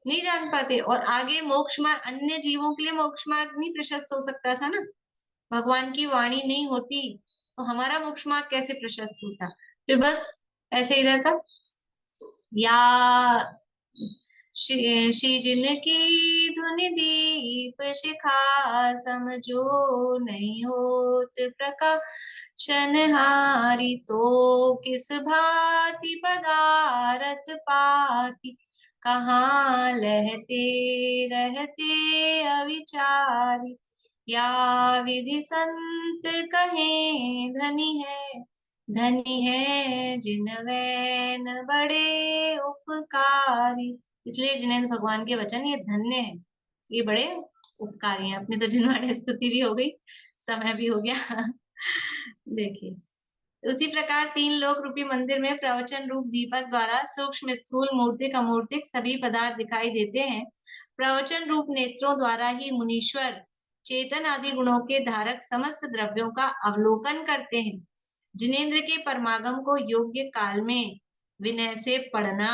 नहीं जान पाते। और आगे मोक्ष मार्ग, अन्य जीवों के लिए मोक्ष मार्ग नहीं प्रशस्त हो सकता था ना, भगवान की वाणी नहीं होती तो हमारा मोक्ष मार्ग कैसे प्रशस्त होता? फिर बस ऐसे ही रहता। या श्री जिनकी धुनि दीप शिखा, समझो नहीं होत प्रकाशन हारी, तो किस भांति पदारथ पाती, कहाँ लहते रहते अविचारी। या विधि संत कहे धनी है जिनवैन बड़े उपकारी। इसलिए जिनेंद्र भगवान के वचन ये धन्य है, ये बड़े उपकारी हैं। अपनी तो जिनवाणी स्तुति भी हो गई, समय भी हो गया। देखिए, उसी प्रकार तीन लोक रूपी मंदिर में प्रवचन रूप दीपक द्वारा सूक्ष्म स्थूल मूर्तिक अमूर्तिक सभी पदार्थ दिखाई देते हैं। प्रवचन रूप नेत्रों द्वारा ही मुनीश्वर चेतन आदि गुणों के धारक समस्त द्रव्यों का अवलोकन करते हैं। जिनेंद्र के परमागम को योग्य काल में विनय से पढ़ना,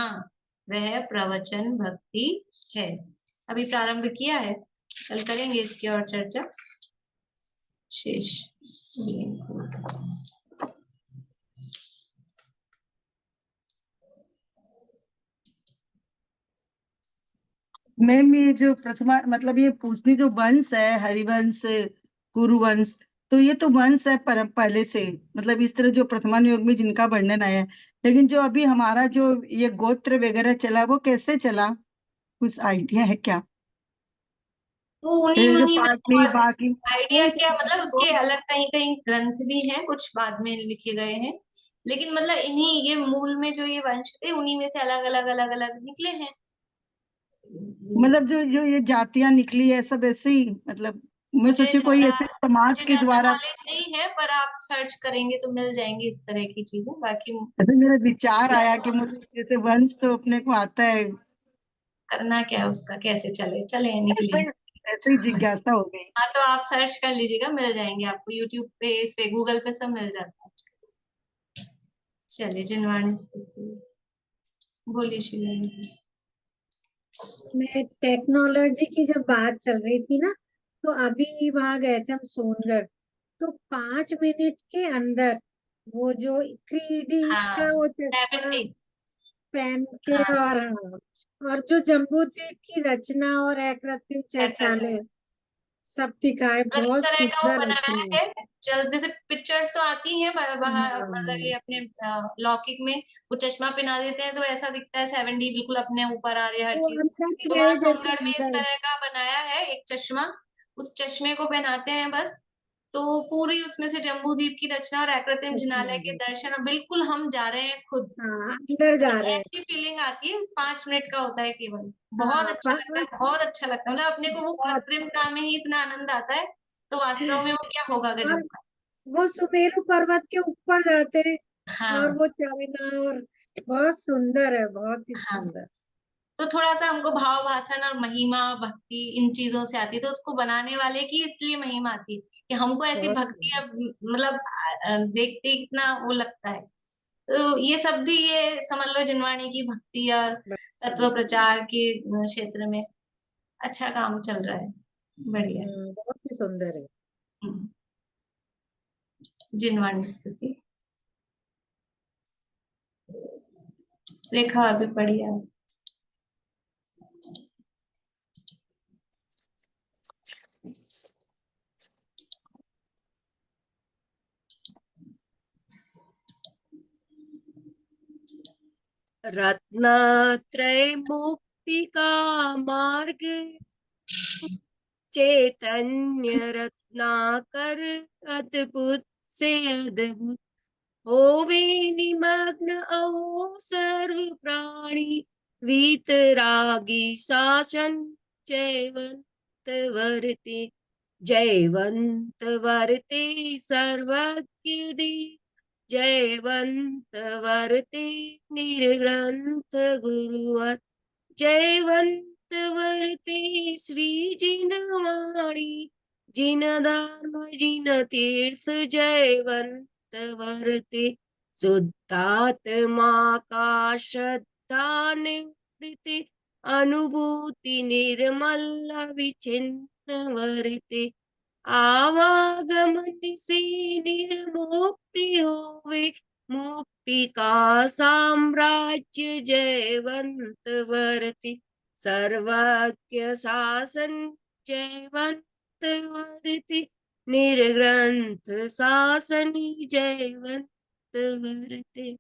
वह प्रवचन भक्ति है। अभी प्रारंभ किया है, कल करेंगे इसकी और चर्चा शेष। मैम ये जो प्रथमा मतलब ये पूछनी जो वंश है, हरिवंश कुरुवंश, तो ये तो वंश है पहले से, मतलब इस तरह जो प्रथमान युग में जिनका वर्णन आया है। लेकिन जो अभी हमारा जो ये गोत्र वगैरह चला वो कैसे चला, कुछ आइडिया है क्या? वो उन्हीं ये जो उन्हीं में पाटली बाटली आइडिया क्या, मतलब उसके अलग कहीं कहीं ग्रंथ भी हैं, कुछ बाद में लिखे गए हैं, लेकिन मतलब इन्हीं ये मूल में जो ये वंश थे उन्हीं में से अलग अलग निकले हैं। मतलब जो जो ये जातियां निकली है सब ऐसे ही, मतलब मैं मुझे सोची कोई ऐसे समाज मुझे के ज्यादा द्वारा। नॉलेज नहीं है, पर आप सर्च करेंगे तो मिल जाएंगी इस तरह की चीजें। बाकी ऐसे मेरा विचार आया कि मुझे जैसे वंश तो अपने को आता है, करना क्या है उसका, कैसे चले चले निकले। ऐसे ऐसे ही जिज्ञासा हो गई। हाँ, तो आप सर्च कर लीजिएगा, मिल जाएंगे आपको, यूट्यूब पे, इस पे, गूगल पे सब मिल जाता है। चलिए, जिनवाणी स्तुति बोलिए श्री। में टेक्नोलॉजी की जब बात चल रही थी ना, तो अभी वहां गए थे हम सोनगढ़। तो 5 मिनट के अंदर वो जो 3D हाँ, का वो चश्मा 70। पहन के, हाँ, और हाँ, और जो जम्बू द्वीप की रचना और अकृत्रिम मतलब चैत्यालय सब दिखाए, इस बहुत तरह का वो सुंदर बनाया रचना है। है। चल, जैसे पिक्चर्स तो आती हैं बाहर, मतलब हाँ, ये अपने लौकिक में वो चश्मा पहना देते हैं तो ऐसा दिखता है 7D, बिल्कुल अपने ऊपर आ रही है हर वो चीज। अंदर ही तो वहां गए जैसे सोनगढ़ में इस अंदर। तरह का बनाया है एक चश्मा, उस चश्मे को पहनाते हैं बस, तो पूरी उसमें से जम्बू द्वीप की रचना और अकृत्रिम जिनालय के दर्शन, और बिल्कुल हम जा रहे हैं खुद, हाँ, अंदर जा मतलब रहे हैं। ऐसी फीलिंग आती है। 5 मिनट का होता है केवल, बहुत हाँ, अच्छा लगता है, बहुत अच्छा लगता है, मतलब अपने को वो बहुत। कृत्रिमता में ही इतना आनंद आता है, तो वास्तव में वो क्या होगा और गजब का। वो सुमेरु पर्वत के ऊपर जाते हैं, और हाँ, वो चलना, और बहुत सुंदर है, बहुत ही हाँ। सुंदर। तो थोड़ा सा हमको भाव भाषण और महिमा और भक्ति इन चीजों से आती है, तो उसको बनाने वाले की इसलिए महिमा आती है कि हमको ऐसी बहुत भक्ति सुंदर। अब मतलब देखते ही कितना वो लगता है। तो ये सब भी ये समझ लो जिनवाणी की भक्ति और तत्व प्रचार के क्षेत्र में अच्छा काम चल रहा है, बढ़िया। बहुत ही सुंदर है। हम्म, जिनवाणी स्तुति रेखा अभी पढ़ी है। रत्नत्रय मुक्ति का मार्ग, चैतन्य रत्नाकर, अद्भुत से अद्भुत होवे निमग्न अहो सर्व प्राणी, वीतरागी शासन जयवंत वर्ते, जयवंत वरते सर्वज्ञ देव, जयवंत वरते निर्ग्रंथ गुरुवर, जयवंत वरते श्री जिनवाणी, जिन धर्म जिन तीर्थ, जयवंत वरते शुद्धात्मा का श्रद्धा निवृत्ति, अनुभूति निर्मल विचिन्न वरते, आवागमन से निर्मुक्ति होवे, मुक्ति का साम्राज्य जयवंत वरते, सर्वज्ञ शासन जयवंत वरते, निर्ग्रंथ शासन जयवंत वरते।